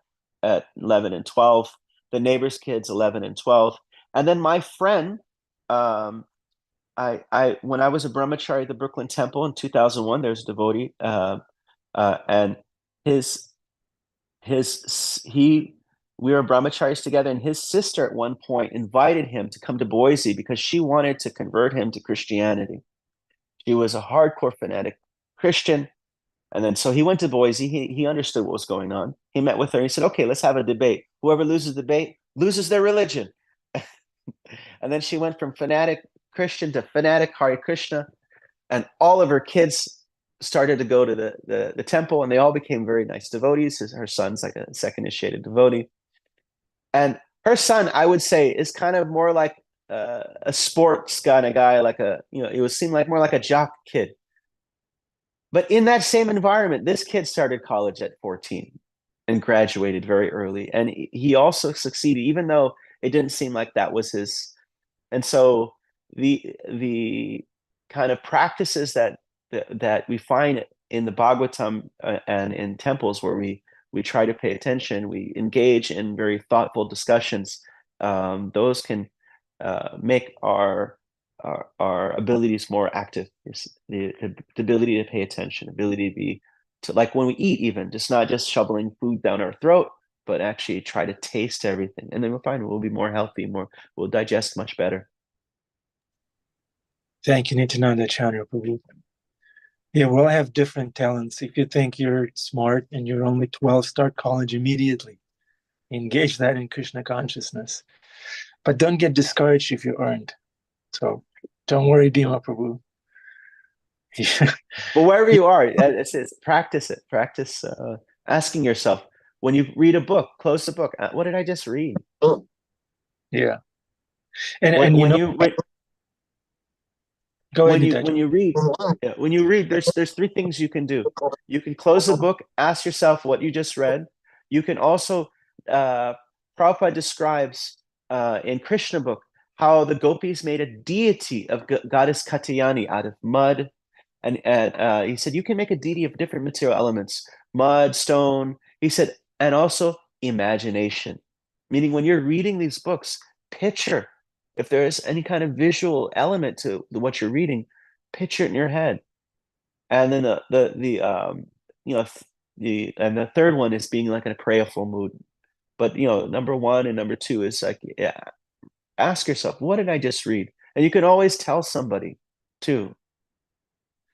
11 and 12. The neighbors' kids, 11 and 12. And then my friend, when I was a brahmachari at the Brooklyn Temple in 2001, there's a devotee, and we were brahmacharis together, and his sister at one point invited him to come to Boise because she wanted to convert him to Christianity. She was a hardcore fanatic Christian. And then so he went to Boise. He understood what was going on. He met with her. He said, okay, let's have a debate. Whoever loses the debate loses their religion. And then she went from fanatic Christian to fanatic Hare Krishna. And all of her kids started to go to the temple, and they all became very nice devotees. Her son's like a second initiated devotee. And her son, I would say, is kind of more like a sports kind of guy, it seemed like more like a jock kid. But in that same environment, this kid started college at 14 and graduated very early. And he also succeeded, even though it didn't seem like that was his. And so the kind of practices that we find in the Bhagavatam and in temples where we try to pay attention, we engage in very thoughtful discussions, those can make our abilities more active. The ability to pay attention, ability to like when we eat, even just not just shoveling food down our throat, but actually try to taste everything, and then we'll find we'll be more healthy, we'll digest much better. Thank you, Nityananda, Chandra Prabhu. Yeah, we all have different talents. If you think you're smart and you're only 12, start college immediately. Engage that in Krishna consciousness. But don't get discouraged if you aren't. So don't worry, Bhima Prabhu. But wherever you are, it says practice it. Practice asking yourself, when you read a book, close the book. What did I just read? Yeah. When you read, there's three things you can do. You can close the book, ask yourself what you just read. You can also, Prabhupada describes in Krishna book how the gopis made a deity of goddess Caitanya out of mud. And he said, you can make a deity of different material elements, mud, stone. He said, and also imagination, meaning when you're reading these books, picture. If there is any kind of visual element to what you're reading, picture it in your head. And then the third one is being like in a prayerful mood. But number one and number two is like, ask yourself, what did I just read? And you can always tell somebody too.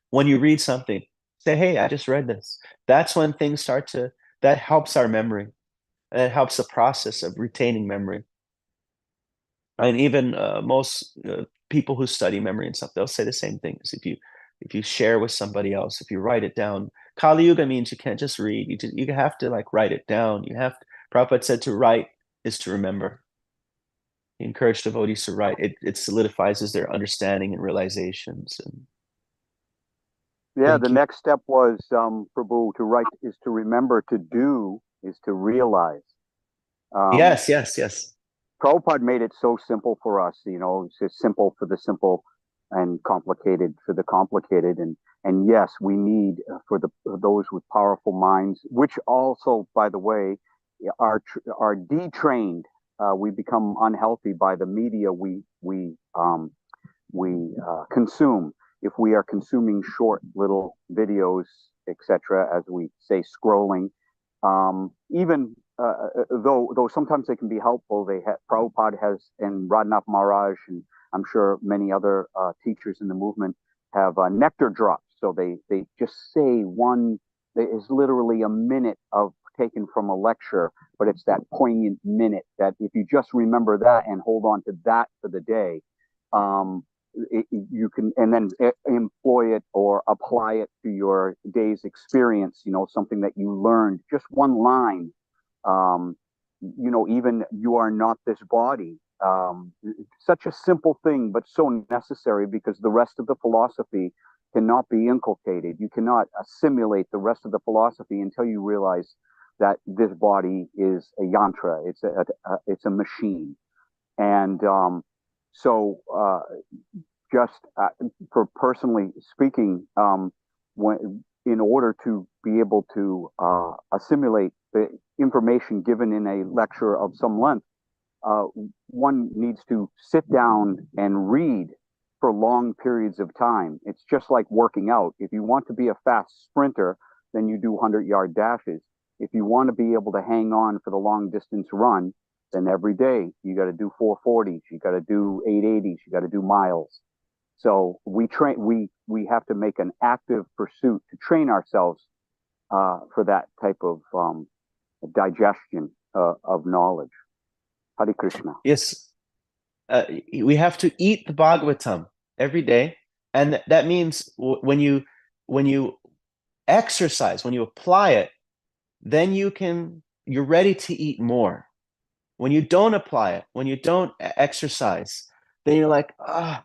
When you read something, say, hey, I just read this. That's when things start to, that helps our memory. And it helps the process of retaining memory. And even most people who study memory and stuff, they'll say the same things. If you share with somebody else, if you write it down, Kali Yuga means you can't just read. You have to like write it down. You have to, Prabhupada said to write is to remember. He encouraged devotees to write. It solidifies their understanding and realizations. And yeah, the next step was, Prabhu, to write is to remember, to do is to realize. Yes. Prabhupada made it so simple for us, it's just simple for the simple and complicated for the complicated. And yes, we need for those with powerful minds, which also, by the way, are detrained. We become unhealthy by the media we consume. If we are consuming short little videos, etc., as we say, scrolling, even though sometimes they can be helpful, Prabhupada has, and Radhanath Maharaj, and I'm sure many other teachers in the movement have nectar drops. So they just say one, is literally a minute of taken from a lecture, but it's that poignant minute that if you just remember that and hold on to that for the day, you can, and then employ it or apply it to your day's experience, something that you learned, just one line, even you are not this body. Such a simple thing, but so necessary, because the rest of the philosophy cannot be inculcated. You cannot assimilate the rest of the philosophy until you realize that this body is a yantra. It's a machine. And so just for personally speaking, in order to be able to assimilate the information given in a lecture of some length, one needs to sit down and read for long periods of time. It's just like working out. If you want to be a fast sprinter, then you do 100-yard dashes. If you want to be able to hang on for the long distance run, then every day you got to do 440s, you got to do 880s, you got to do miles. So we have to make an active pursuit to train ourselves for that type of digestion of knowledge. Hare Krishna. Yes. We have to eat the Bhagavatam every day. And that means when you exercise, when you apply it, then you're ready to eat more. When you don't apply it, when you don't exercise, then you're like, I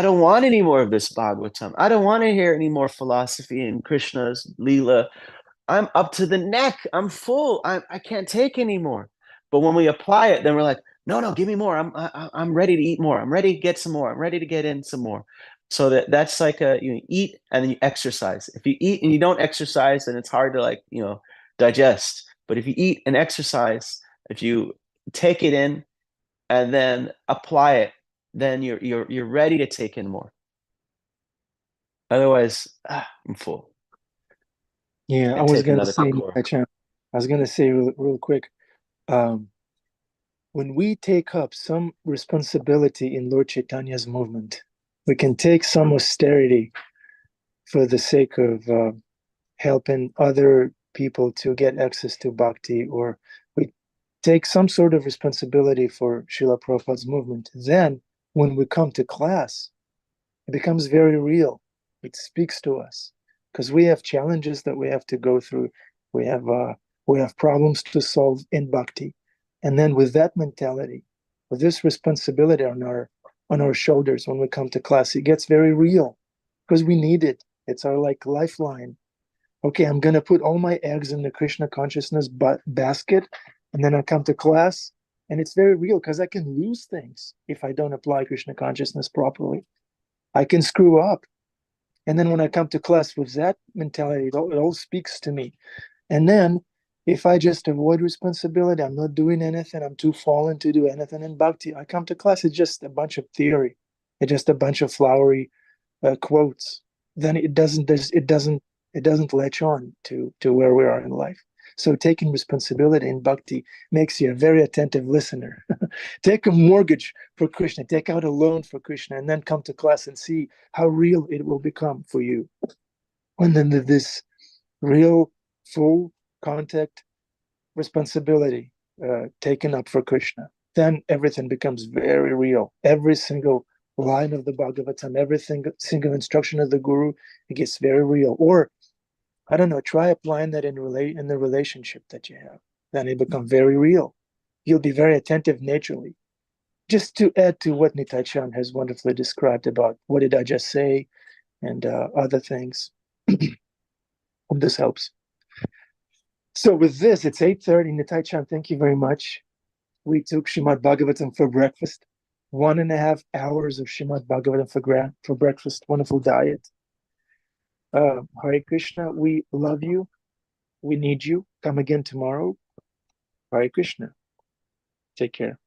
don't want any more of this Bhagavatam. I don't want to hear any more philosophy and Krishna's Leela. I'm up to the neck. I'm full. I can't take any more. But when we apply it, then we're like, no, give me more. I'm ready to eat more. I'm ready to get some more. I'm ready to get in some more. So that's like you eat and then you exercise. If you eat and you don't exercise, then it's hard to digest. But if you eat and exercise, if you take it in and then apply it, then you're ready to take in more. Otherwise, I'm full. Yeah, I was gonna say real quick, when we take up some responsibility in Lord Chaitanya's movement, we can take some austerity for the sake of helping other people to get access to bhakti, or we take some sort of responsibility for Srila Prabhupada's movement. Then when we come to class, it becomes very real. It speaks to us because we have challenges that we have to go through. We have problems to solve in bhakti. And then with that mentality, with this responsibility on our shoulders when we come to class, it gets very real because we need it. It's our lifeline. Okay, I'm going to put all my eggs in the Krishna consciousness basket, and then I come to class, and it's very real because I can lose things if I don't apply Krishna consciousness properly. I can screw up. And then when I come to class with that mentality, it all speaks to me. And then if I just avoid responsibility, I'm not doing anything, I'm too fallen to do anything in bhakti, I come to class, it's just a bunch of theory. It's just a bunch of flowery quotes. Then it doesn't latch on to where we are in life. So taking responsibility in bhakti makes you a very attentive listener. Take a mortgage for Krishna, take out a loan for Krishna, and then come to class and see how real it will become for you. And then this real full contact responsibility taken up for Krishna, then everything becomes very real. Every single line of the Bhagavatam, every single instruction of the Guru, it gets very real. Or, I don't know, try applying that in the relationship that you have. Then it becomes very real. You'll be very attentive naturally. Just to add to what Nityananda has wonderfully described about what did I just say and other things. Hope this helps. So with this, it's 8:30. Nityananda, thank you very much. We took Srimad Bhagavatam for breakfast. 1.5 hours of Srimad Bhagavatam for breakfast. Wonderful diet. Hare Krishna, we love you. We need you. Come again tomorrow. Hare Krishna. Take care.